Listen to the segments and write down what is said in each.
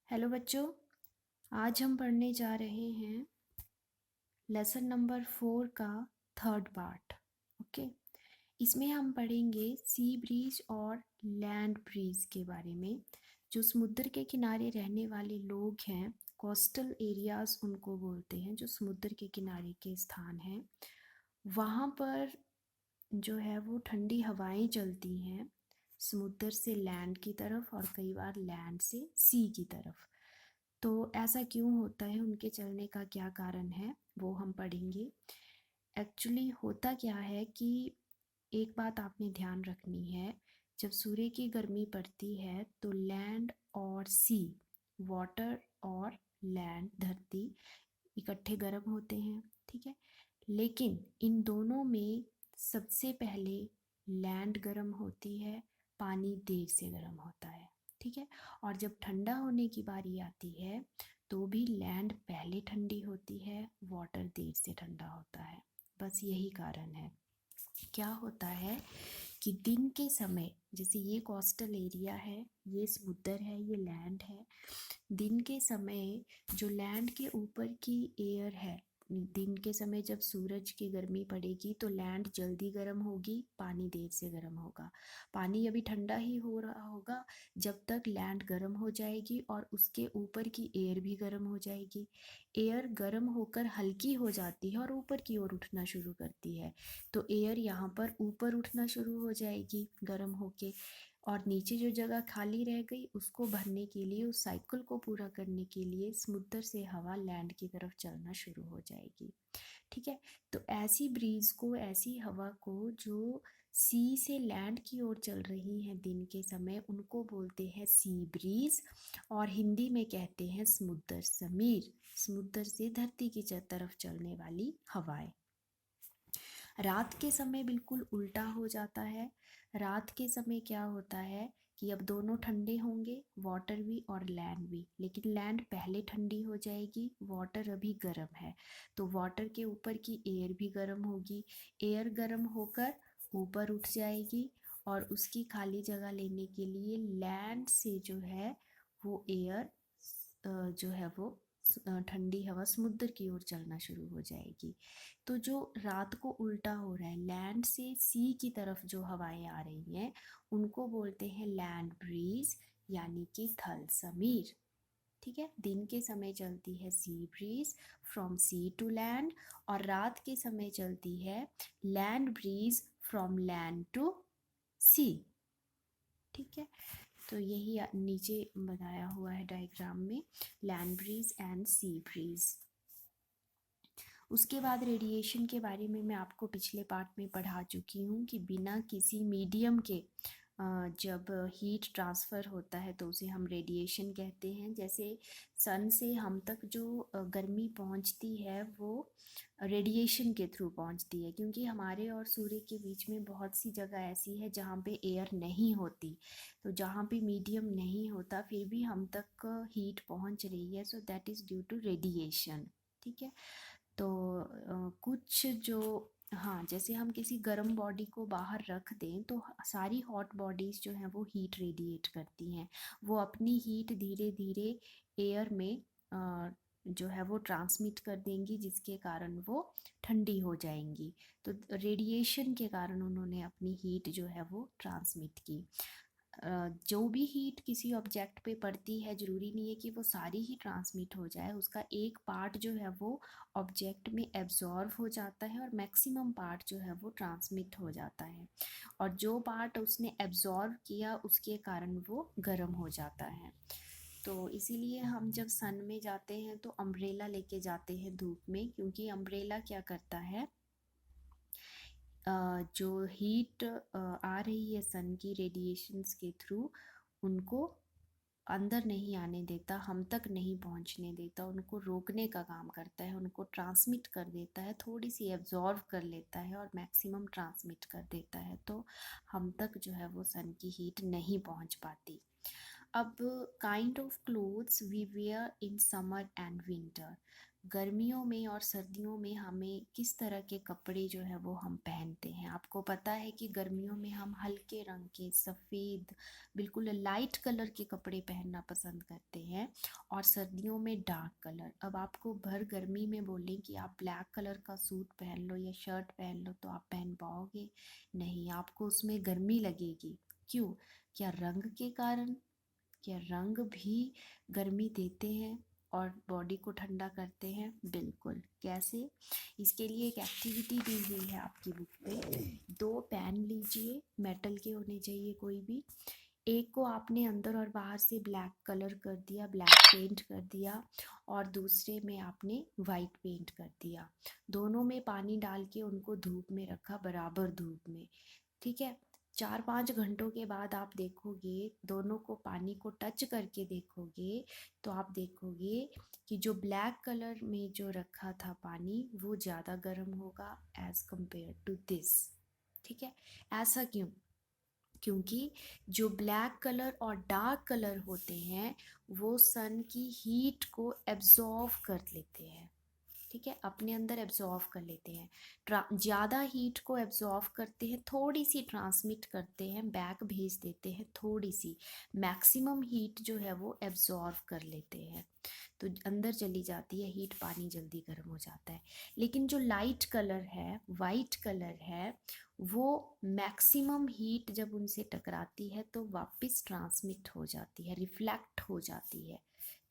Hello बच्चों, आज हम पढ़ने जा रहे हैं लेसन नंबर 4 का थर्ड पार्ट। ओके, इसमें हम पढ़ेंगे सी ब्रीज और लैंड ब्रीज के बारे में। जो समुद्र के किनारे रहने वाले लोग हैं, कोस्टल एरियाज उनको बोलते हैं, जो समुद्र के किनारे के स्थान हैं, वहाँ पर जो है वो ठंडी हवाएं चलती हैं समुद्र से लैंड की तरफ और कई बार लैंड से सी की तरफ। तो ऐसा क्यों होता है, उनके चलने का क्या कारण है, वो हम पढ़ेंगे। एक्चुअली होता क्या है कि एक बात आपने ध्यान रखनी है, जब सूर्य की गर्मी पड़ती है तो लैंड और सी, वाटर और लैंड, धरती, इकट्ठे गर्म होते हैं। ठीक है, लेकिन इन दोनों में सबसे पहले लैंड गर्म होती है, पानी देर से गर्म होता है। ठीक है, और जब ठंडा होने की बारी आती है तो भी लैंड पहले ठंडी होती है, वाटर देर से ठंडा होता है। बस यही कारण है। क्या होता है कि दिन के समय, जैसे ये कोस्टल एरिया है, ये समुद्र है, ये लैंड है, दिन के समय जो लैंड के ऊपर की एयर है, दिन के समय जब सूरज की गर्मी पड़ेगी तो लैंड जल्दी गर्म होगी, पानी देर से गर्म होगा। पानी अभी ठंडा ही हो रहा होगा जब तक लैंड गर्म हो जाएगी और उसके ऊपर की एयर भी गर्म हो जाएगी। एयर गर्म होकर हल्की हो जाती है और ऊपर की ओर उठना शुरू करती है, तो एयर यहाँ पर ऊपर उठना शुरू हो जाएगी गर्म होके, और नीचे जो जगह खाली रह गई उसको भरने के लिए, उस साइकिल को पूरा करने के लिए समुद्र से हवा लैंड की तरफ चलना शुरू हो जाएगी। ठीक है, तो ऐसी ब्रीज को, ऐसी हवा को जो सी से लैंड की ओर चल रही है दिन के समय, उनको बोलते हैं सी ब्रीज, और हिंदी में कहते हैं समुद्र समीर, समुद्र से धरती की तरफ चलने वाली हवाएं। रात के समय बिल्कुल उल्टा हो जाता है। रात के समय क्या होता है कि अब दोनों ठंडे होंगे, वाटर भी और लैंड भी, लेकिन लैंड पहले ठंडी हो जाएगी, वाटर अभी गर्म है, तो वाटर के ऊपर की एयर भी गर्म होगी। एयर गर्म होकर ऊपर उठ जाएगी और उसकी खाली जगह लेने के लिए लैंड से जो है वो एयर जो है वो ठंडी हवा समुद्र की ओर चलना शुरू हो जाएगी। तो जो रात को उल्टा हो रहा है, लैंड से सी की तरफ जो हवाएं आ रही हैं उनको बोलते हैं लैंड ब्रीज, यानी कि थल समीर। ठीक है, दिन के समय चलती है sea breeze from sea to land, और रात के समय चलती है land breeze from land to sea. ठीक है, तो यही नीचे बनाया हुआ है डायग्राम में, land breeze and sea breeze. उसके बाद रेडिएशन के बारे में मैं आपको पिछले पार्ट में पढ़ा चुकी हूँ कि बिना किसी मीडियम के जब हीट ट्रांसफ़र होता है तो उसे हम रेडिएशन कहते हैं। जैसे सन से हम तक जो गर्मी पहुँचती है वो रेडिएशन के थ्रू पहुँचती है, क्योंकि हमारे और सूर्य के बीच में बहुत सी जगह ऐसी है जहाँ पे एयर नहीं होती, तो जहाँ पे मीडियम नहीं होता फिर भी हम तक हीट पहुँच रही है, so that is due to radiation. ठीक है, तो कुछ जो, हाँ, जैसे हम किसी गर्म बॉडी को बाहर रख दें तो सारी हॉट बॉडीज़ जो हैं वो हीट रेडिएट करती हैं, वो अपनी हीट धीरे धीरे एयर में जो है वो ट्रांसमिट कर देंगी, जिसके कारण वो ठंडी हो जाएंगी। तो रेडिएशन के कारण उन्होंने अपनी हीट जो है वो ट्रांसमिट की। जो भी हीट किसी ऑब्जेक्ट पे पड़ती है, ज़रूरी नहीं है कि वो सारी ही ट्रांसमिट हो जाए, उसका एक पार्ट जो है वो ऑब्जेक्ट में एब्जॉर्व हो जाता है और मैक्सिमम पार्ट जो है वो ट्रांसमिट हो जाता है, और जो पार्ट उसने एब्जॉर्व किया उसके कारण वो गर्म हो जाता है। तो इसीलिए हम जब सन में जाते हैं तो अम्ब्रेला लेके जाते हैं धूप में, क्योंकि अम्ब्रेला क्या करता है, जो हीट आ रही है सन की रेडिएशंस के थ्रू, उनको अंदर नहीं आने देता, हम तक नहीं पहुंचने देता, उनको रोकने का काम करता है, उनको ट्रांसमिट कर देता है, थोड़ी सी एब्जॉर्व कर लेता है और मैक्सिमम ट्रांसमिट कर देता है, तो हम तक जो है वो सन की हीट नहीं पहुंच पाती। अब kind of clothes we wear in summer and winter, गर्मियों में और सर्दियों में हमें किस तरह के कपड़े जो है वो हम पहनते हैं। आपको पता है कि गर्मियों में हम हल्के रंग के, सफ़ेद, बिल्कुल लाइट कलर के कपड़े पहनना पसंद करते हैं, और सर्दियों में डार्क कलर। अब आपको भर गर्मी में बोलें कि आप ब्लैक कलर का सूट पहन लो या शर्ट पहन लो, तो आप पहन पाओगे नहीं, आपको उसमें गर्मी लगेगी। क्यों? क्या रंग के कारण? क्या रंग भी गर्मी देते हैं और बॉडी को ठंडा करते हैं? बिल्कुल। कैसे? इसके लिए एक एक्टिविटी दी हुई है आपकी बुक पे। दो पेन लीजिए, मेटल के होने चाहिए कोई भी। एक को आपने अंदर और बाहर से ब्लैक कलर कर दिया, ब्लैक पेंट कर दिया, और दूसरे में आपने वाइट पेंट कर दिया। दोनों में पानी डाल के उनको धूप में रखा, बराबर धूप में। ठीक है। 4-5 घंटों के बाद आप देखोगे, दोनों को पानी को टच करके देखोगे, तो आप देखोगे कि जो ब्लैक कलर में जो रखा था पानी, वो ज़्यादा गर्म होगा एज कंपेयर टू दिस। ठीक है। ऐसा क्यों? क्योंकि जो ब्लैक कलर और डार्क कलर होते हैं, वो सन की हीट को एब्जॉर्व कर लेते हैं। ठीक है, अपने अंदर एब्जॉर्व कर लेते हैं। ज़्यादा हीट को एब्जॉर्व करते हैं, थोड़ी सी ट्रांसमिट करते हैं, बैक भेज देते हैं थोड़ी सी। मैक्सिमम हीट जो है वो एब्जॉर्व कर लेते हैं, तो अंदर चली जाती है हीट, पानी जल्दी गर्म हो जाता है। लेकिन जो लाइट कलर है, वाइट कलर है, वो मैक्सिमम हीट जब उनसे टकराती है तो वापस ट्रांसमिट हो जाती है, रिफ्लेक्ट हो जाती है।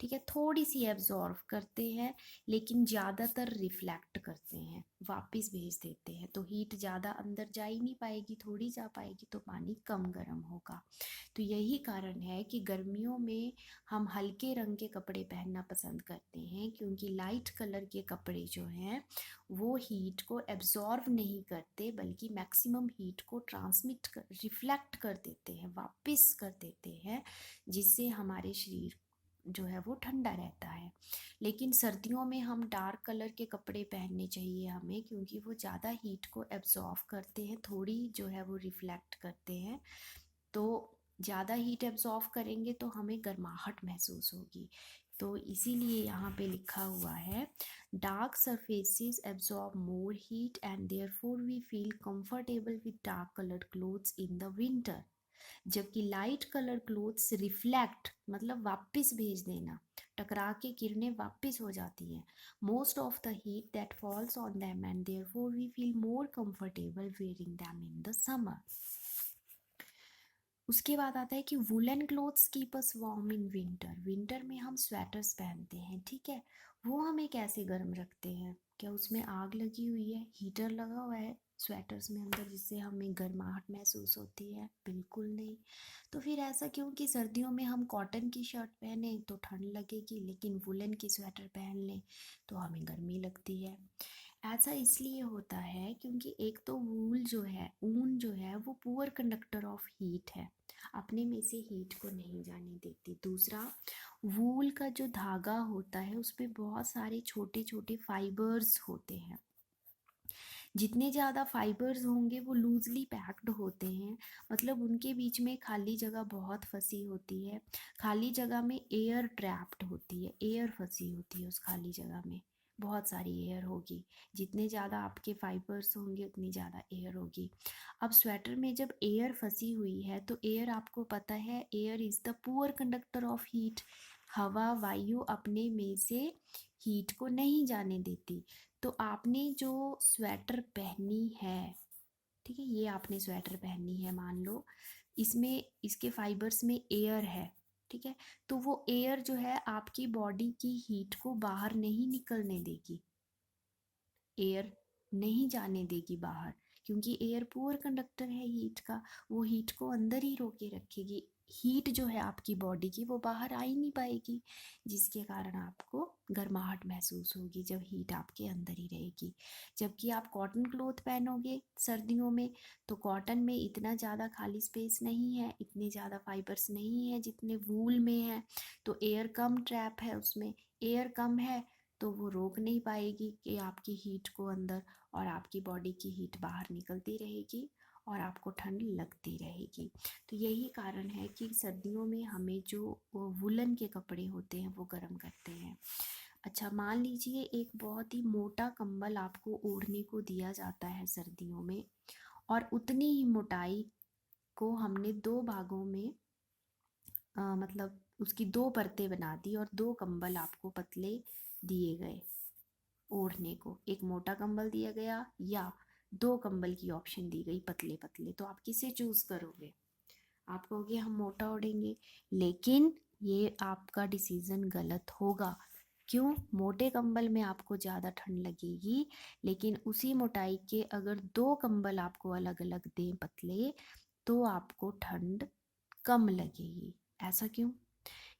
ठीक है, थोड़ी सी एब्जॉर्व करते हैं, लेकिन ज़्यादातर रिफ्लेक्ट करते हैं, वापस भेज देते हैं, तो हीट ज़्यादा अंदर जा ही नहीं पाएगी, थोड़ी जा पाएगी, तो पानी कम गर्म होगा। तो यही कारण है कि गर्मियों में हम हल्के रंग के कपड़े पहनना पसंद करते हैं, क्योंकि लाइट कलर के कपड़े जो हैं वो हीट को एब्जॉर्व नहीं करते, बल्कि मैक्सिमम हीट को ट्रांसमिट कर, रिफ्लेक्ट कर देते हैं, वापस कर देते हैं, जिससे हमारे शरीर जो है वो ठंडा रहता है। लेकिन सर्दियों में हम डार्क कलर के कपड़े पहनने चाहिए हमें, क्योंकि वो ज़्यादा हीट को एब्जॉर्व करते हैं, थोड़ी जो है वो रिफ्लेक्ट करते हैं। तो ज़्यादा हीट एब्जॉर्व करेंगे तो हमें गर्माहट महसूस होगी। तो इसीलिए यहाँ पे लिखा हुआ है, dark surfaces absorb more heat and therefore we feel comfortable with dark coloured clothes in the winter. जबकि लाइट कलर क्लोथ्स रिफ्लेक्ट, मतलब वापस भेज देना, टकरा के किरणें वापस हो जाती हैं, most of the heat that falls on them, and therefore we feel more comfortable wearing them in the summer. उसके बाद आता है कि woollen clothes keep us warm in winter. Winter में हम स्वेटर्स पहनते हैं, ठीक है। वो हमें कैसे गर्म रखते हैं? क्या उसमें आग लगी हुई है, हीटर लगा हुआ है स्वेटर्स में अंदर, जिससे हमें गर्माहट महसूस होती है? बिल्कुल नहीं। तो फिर ऐसा क्यों कि सर्दियों में हम कॉटन की शर्ट पहने तो ठंड लगेगी, लेकिन वुलन की स्वेटर पहन लें तो हमें गर्मी लगती है? ऐसा इसलिए होता है क्योंकि एक तो वूल जो है, ऊन जो है, वो पुअर कंडक्टर ऑफ हीट है, अपने में से हीट को नहीं जाने देती। दूसरा, वूल का जो धागा होता है उस पे बहुत सारे छोटे छोटे फाइबर्स होते हैं। जितने ज़्यादा फाइबर्स होंगे वो लूजली पैक्ड होते हैं, मतलब उनके बीच में खाली जगह बहुत फंसी होती है। खाली जगह में एयर ट्रैप्ड होती है, एयर फंसी होती है उस खाली जगह में, बहुत सारी एयर होगी। जितने ज़्यादा आपके फाइबर्स होंगे उतनी ज़्यादा एयर होगी। अब स्वेटर में जब एयर फंसी हुई है, तो एयर, आपको पता है, air is the poor conductor of heat. हवा, वायु अपने में से हीट को नहीं जाने देती। तो आपने जो स्वेटर पहनी है, ठीक है, ये आपने स्वेटर पहनी है, मान लो इसमें, इसके फाइबर्स में एयर है, ठीक है, तो वो एयर जो है आपकी बॉडी की हीट को बाहर नहीं निकलने देगी, एयर नहीं जाने देगी बाहर, क्योंकि एयर पुअर कंडक्टर है हीट का, वो हीट को अंदर ही रोके रखेगी। हीट जो है आपकी बॉडी की वो बाहर आ ही नहीं पाएगी, जिसके कारण आपको गर्माहट महसूस होगी जब हीट आपके अंदर ही रहेगी। जबकि आप कॉटन क्लोथ पहनोगे सर्दियों में, तो कॉटन में इतना ज़्यादा खाली स्पेस नहीं है, इतने ज़्यादा फाइबर्स नहीं है जितने वूल में है, तो एयर कम ट्रैप है उसमें, एयर कम है, तो वो रोक नहीं पाएगी कि आपकी हीट को अंदर, और आपकी बॉडी की हीट बाहर निकलती रहेगी और आपको ठंड लगती रहेगी। तो यही कारण है कि सर्दियों में हमें जो वुलन के कपड़े होते हैं वो गर्म करते हैं। अच्छा, मान लीजिए एक बहुत ही मोटा कंबल आपको ओढ़ने को दिया जाता है सर्दियों में, और उतनी ही मोटाई को हमने दो भागों में मतलब उसकी दो परतें बना दी और दो कंबल आपको पतले दिए गए ओढ़ने को। एक मोटा कंबल दिया गया या दो कंबल की ऑप्शन दी गई पतले पतले, तो आप किसे चूज करोगे? आप कहोगे हम मोटा ओढ़ेंगे, लेकिन ये आपका डिसीजन गलत होगा। क्यों? मोटे कंबल में आपको ज़्यादा ठंड लगेगी, लेकिन उसी मोटाई के अगर दो कंबल आपको अलग अलग दें पतले, तो आपको ठंड कम लगेगी। ऐसा क्यों?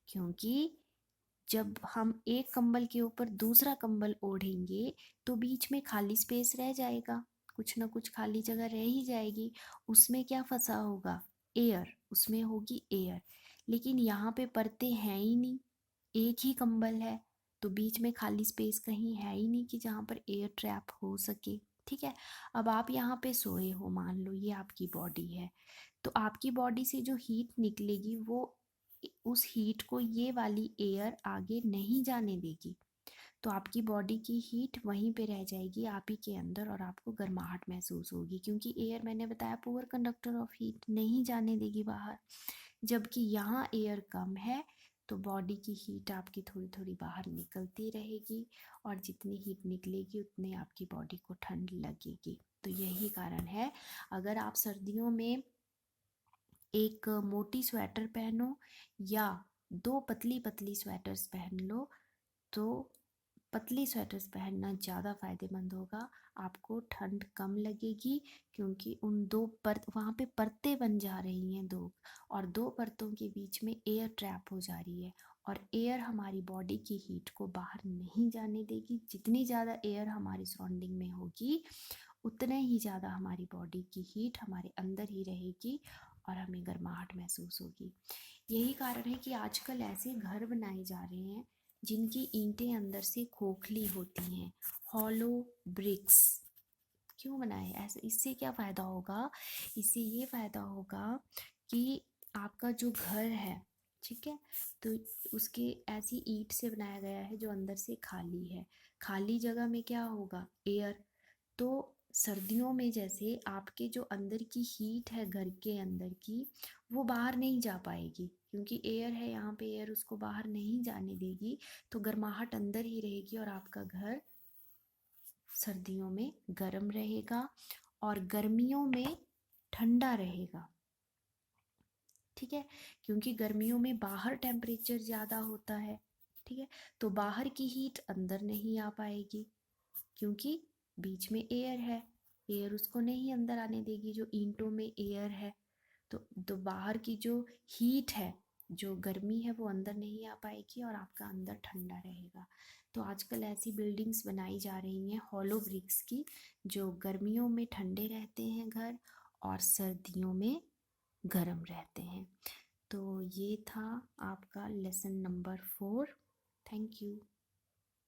क्योंकि जब हम एक कंबल के ऊपर दूसरा कंबल ओढ़ेंगे तो बीच में खाली स्पेस रह जाएगा, कुछ ना कुछ खाली जगह रह ही जाएगी। उसमें क्या फंसा होगा? एयर, उसमें होगी एयर। लेकिन यहाँ पे परतें हैं ही नहीं, एक ही कंबल है, तो बीच में खाली स्पेस कहीं है ही नहीं कि जहाँ पर एयर ट्रैप हो सके। ठीक है, अब आप यहाँ पे सोए हो, मान लो ये आपकी बॉडी है, तो आपकी बॉडी से जो हीट निकलेगी वो उस हीट को ये वाली एयर आगे नहीं जाने देगी, तो आपकी बॉडी की हीट वहीं पे रह जाएगी आप ही के अंदर, और आपको गर्माहट महसूस होगी, क्योंकि एयर, मैंने बताया, पुअर कंडक्टर ऑफ हीट, नहीं जाने देगी बाहर। जबकि यहाँ एयर कम है, तो बॉडी की हीट आपकी थोड़ी थोड़ी बाहर निकलती रहेगी, और जितनी हीट निकलेगी उतनी आपकी बॉडी को ठंड लगेगी। तो यही कारण है, अगर आप सर्दियों में एक मोटी स्वेटर पहनो या दो पतली पतली स्वेटर्स पहन लो, तो पतली स्वेटर्स पहनना ज़्यादा फायदेमंद होगा, आपको ठंड कम लगेगी, क्योंकि उन दो परत, वहाँ पे परतें बन जा रही हैं दो, और दो परतों के बीच में एयर ट्रैप हो जा रही है, और एयर हमारी बॉडी की हीट को बाहर नहीं जाने देगी। जितनी ज़्यादा एयर हमारी सराउंडिंग में होगी, उतने ही ज़्यादा हमारी बॉडी की हीट हमारे अंदर ही रहेगी और हमें गर्माहट महसूस होगी। यही कारण है कि आजकल ऐसे घर बनाए जा रहे हैं जिनकी ईंटें अंदर से खोखली होती हैं, हॉलो ब्रिक्स। क्यों बनाए ऐसे? इससे क्या फ़ायदा होगा? इससे ये फ़ायदा होगा कि आपका जो घर है, ठीक है, तो उसके ऐसी ईंट से बनाया गया है जो अंदर से खाली है। खाली जगह में क्या होगा? एयर। तो सर्दियों में जैसे आपके जो अंदर की हीट है घर के अंदर की, वो बाहर नहीं जा पाएगी, क्योंकि एयर है यहाँ पे, एयर उसको बाहर नहीं जाने देगी, तो गर्माहट अंदर ही रहेगी और आपका घर सर्दियों में गर्म रहेगा और गर्मियों में ठंडा रहेगा। ठीक है, क्योंकि गर्मियों में बाहर टेम्परेचर ज़्यादा होता है, ठीक है, तो बाहर की हीट अंदर नहीं आ पाएगी, क्योंकि बीच में एयर है, एयर उसको नहीं अंदर आने देगी, जो ईंटों में एयर है। तो बाहर की जो हीट है, जो गर्मी है, वो अंदर नहीं आ पाएगी और आपका अंदर ठंडा रहेगा। तो आजकल ऐसी बिल्डिंग्स बनाई जा रही हैं हॉलो ब्रिक्स की, जो गर्मियों में ठंडे रहते हैं घर और सर्दियों में गर्म रहते हैं। तो ये था आपका लेसन नंबर 4। Thank you.